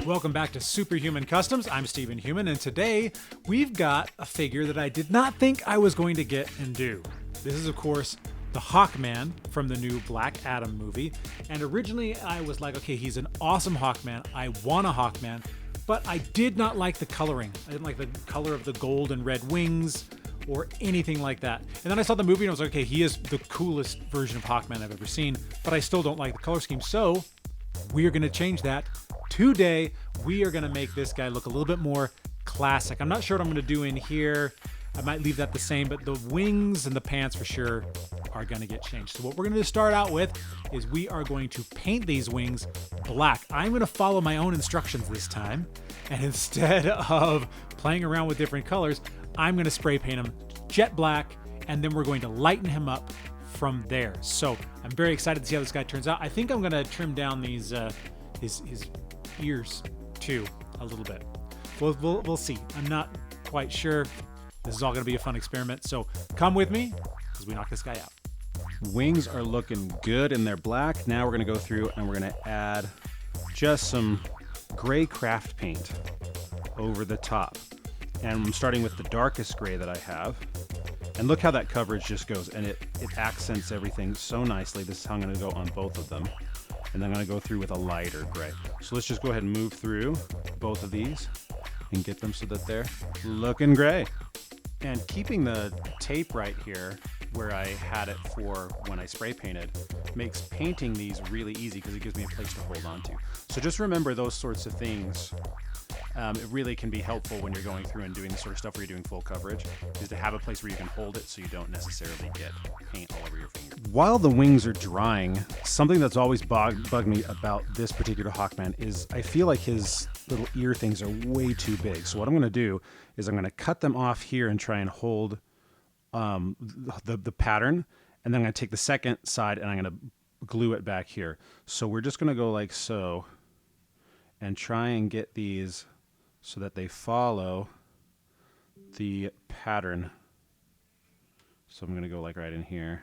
Welcome back to Superhuman Customs. I'm Stephen Human, and today we've got a figure that I did not think I was going to get and do. This is, of course, the Hawkman from the new Black Adam movie. And originally I was like, okay, he's an awesome Hawkman. I want a Hawkman, but I did not like the coloring. I didn't like the color of the gold and red wings or anything like that. And then I saw the movie and I was like, okay, he is the coolest version of Hawkman I've ever seen, but I still don't like the color scheme. So we are going to change that. Today, we are going to make this guy look a little bit more classic. I'm not sure what I'm going to do in here. I might leave that the same, but the wings and the pants for sure are going to get changed. So what we're going to start out with is we are going to paint these wings black. I'm going to follow my own instructions this time. And instead of playing around with different colors, I'm going to spray paint them jet black, and then we're going to lighten him up from there. So I'm very excited to see how this guy turns out. I think I'm going to trim down these his ears too a little bit. We'll see. I'm not quite sure. This is all going to be a fun experiment. So come with me as we knock this guy out. Wings are looking good and they're black. Now we're going to go through and we're going to add just some gray craft paint over the top. And I'm starting with the darkest gray that I have. And look how that coverage just goes, and it accents everything so nicely. This is how I'm going to go on both of them. And then I'm going to go through with a lighter gray. So let's just go ahead and move through both of these and get them so that they're looking gray. And keeping the tape right here where I had it for when I spray painted makes painting these really easy because it gives me a place to hold on to. So just remember those sorts of things. It really can be helpful when you're going through and doing the sort of stuff where you're doing full coverage, is to have a place where you can hold it so you don't necessarily get paint all over your finger. While the wings are drying, something that's always bugged me about this particular Hawkman is I feel like his little ear things are way too big. So what I'm going to do is I'm going to cut them off here and try and hold the pattern, and then I'm going to take the second side and I'm going to glue it back here. So we're just going to go like so and try and get these so that they follow the pattern. So I'm going to go like right in here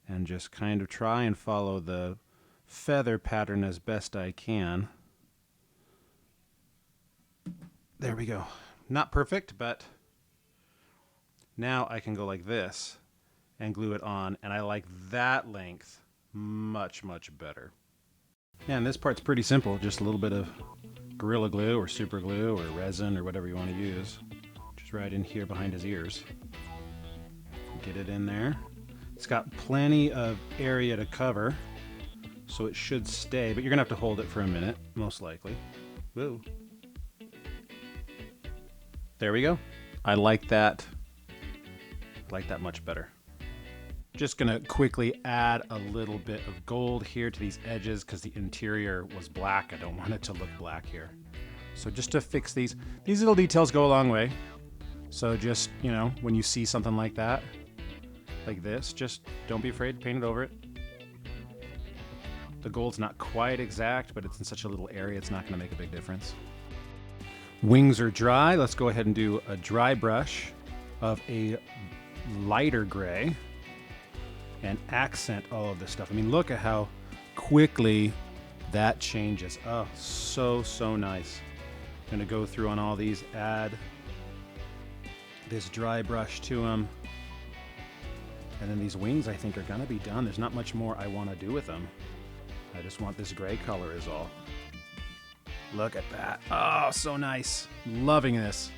and just kind of try and follow the feather pattern as best I can. There we go. Not perfect, but now I can go like this and glue it on, and I like that length much, much better. Yeah, and this part's pretty simple. Just a little bit of Gorilla Glue or Super Glue or resin or whatever you want to use. Just right in here behind his ears. Get it in there. It's got plenty of area to cover, so it should stay, but you're going to have to hold it for a minute, most likely. Whoa. There we go. I like that. Like that much better. Just gonna quickly add a little bit of gold here to these edges because the interior was black. I don't want it to look black here. So just to fix these little details go a long way. So just, you know, when you see something like that, like this, just don't be afraid to paint it over it. The gold's not quite exact, but it's in such a little area, it's not gonna make a big difference. Wings are dry. Let's go ahead and do a dry brush of a lighter gray and accent all of this stuff. I mean, look at how quickly that changes. Oh, so nice. I'm going to go through on all these, add this dry brush to them. And then these wings, I think, are going to be done. There's not much more I want to do with them. I just want this gray color is all. Look at that. Oh, so nice. Loving this.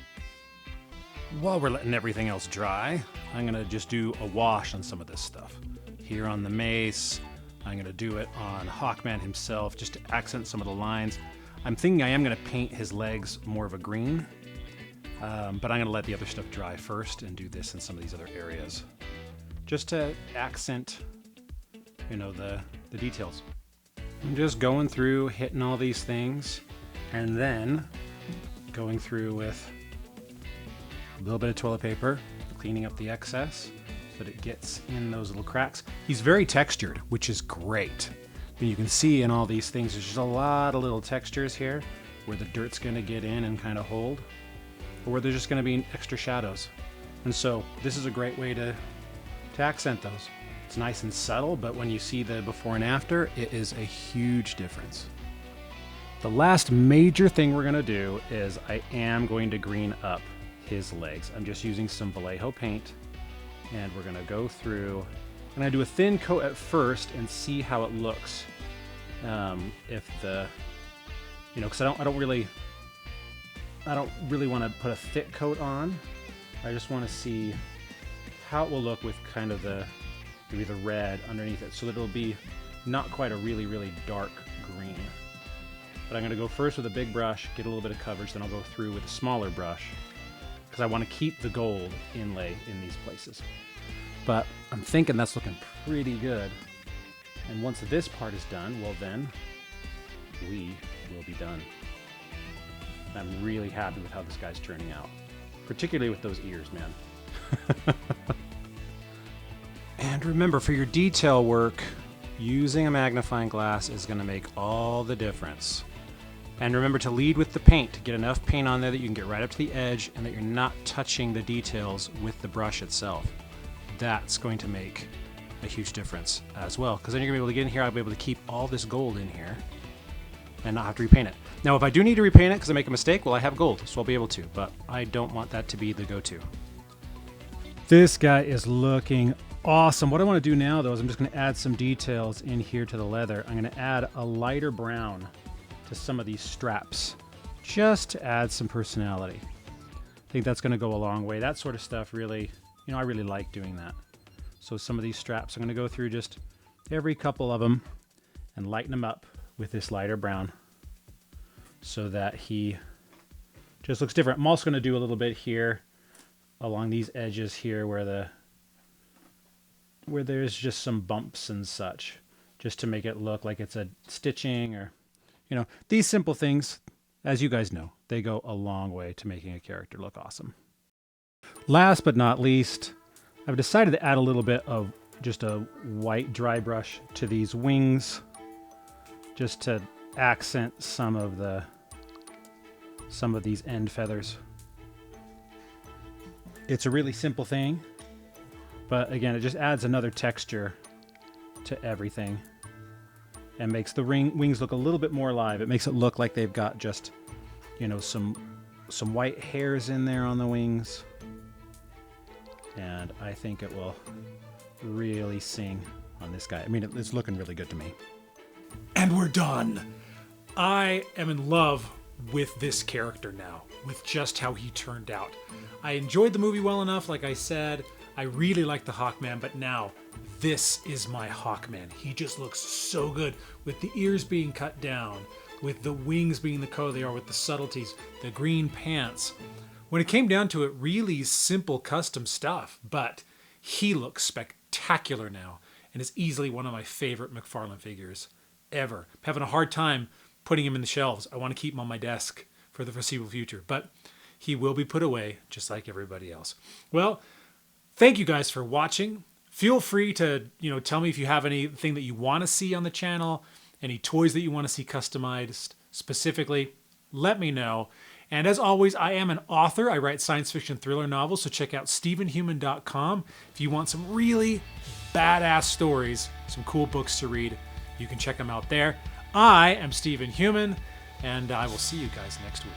While we're letting everything else dry, I'm going to just do a wash on some of this stuff. Here on the mace, I'm going to do it on Hawkman himself just to accent some of the lines. I'm thinking I am going to paint his legs more of a green, but I'm going to let the other stuff dry first and do this in some of these other areas. Just to accent, you know, the details. I'm just going through, hitting all these things, and then going through with a little bit of toilet paper, cleaning up the excess so that it gets in those little cracks. He's very textured, which is great. And you can see in all these things, there's just a lot of little textures here where the dirt's gonna get in and kind of hold, or where there's just gonna be extra shadows. And so this is a great way to accent those. It's nice and subtle, but when you see the before and after, it is a huge difference. The last major thing we're gonna do is I am going to green up his legs. I'm just using some Vallejo paint, and we're gonna go through, and I do a thin coat at first and see how it looks. If the, you know, because I don't really want to put a thick coat on. I just want to see how it will look with kind of maybe the red underneath it, so that it'll be not quite a really, really dark green. But I'm going to go first with a big brush, get a little bit of coverage, then I'll go through with a smaller brush, because I want to keep the gold inlay in these places. But I'm thinking that's looking pretty good. And once this part is done, well then, we will be done. I'm really happy with how this guy's turning out, particularly with those ears, man. And remember, for your detail work, using a magnifying glass is going to make all the difference. And remember to lead with the paint, to get enough paint on there that you can get right up to the edge and that you're not touching the details with the brush itself. That's going to make a huge difference as well, because then you're gonna be able to get in here, I'll be able to keep all this gold in here and not have to repaint it. Now, if I do need to repaint it because I make a mistake, well, I have gold, so I'll be able to, but I don't want that to be the go-to. This guy is looking awesome. What I want to do now, though, is I'm just going to add some details in here to the leather. I'm going to add a lighter brown to some of these straps, just to add some personality. I think that's going to go a long way. That sort of stuff really, you know, I really like doing that. So some of these straps, I'm going to go through just every couple of them and lighten them up with this lighter brown so that he just looks different. I'm also going to do a little bit here along these edges here where there's just some bumps and such, just to make it look like it's a stitching, or, you know, these simple things, as you guys know, they go a long way to making a character look awesome. Last but not least, I've decided to add a little bit of just a white dry brush to these wings, just to accent some of these end feathers. It's a really simple thing, but again, it just adds another texture to everything and makes the wings look a little bit more alive. It makes it look like they've got just, you know, some white hairs in there on the wings. And I think it will really sing on this guy. I mean, it's looking really good to me. And we're done. I am in love with this character now, with just how he turned out. I enjoyed the movie well enough, like I said. I really like the Hawkman, but now this is my Hawkman. He just looks so good, with the ears being cut down, with the wings being the color they are, with the subtleties, the green pants. When it came down to it, really simple custom stuff, but he looks spectacular now and is easily one of my favorite McFarlane figures ever. I'm having a hard time putting him in the shelves. I want to keep him on my desk for the foreseeable future, but he will be put away just like everybody else. Well, thank you guys for watching. Feel free to, you know, tell me if you have anything that you want to see on the channel, any toys that you want to see customized specifically. Let me know. And as always, I am an author. I write science fiction thriller novels, so check out StephenHuman.com. If you want some really badass stories, some cool books to read, you can check them out there. I am Stephen Human, and I will see you guys next week.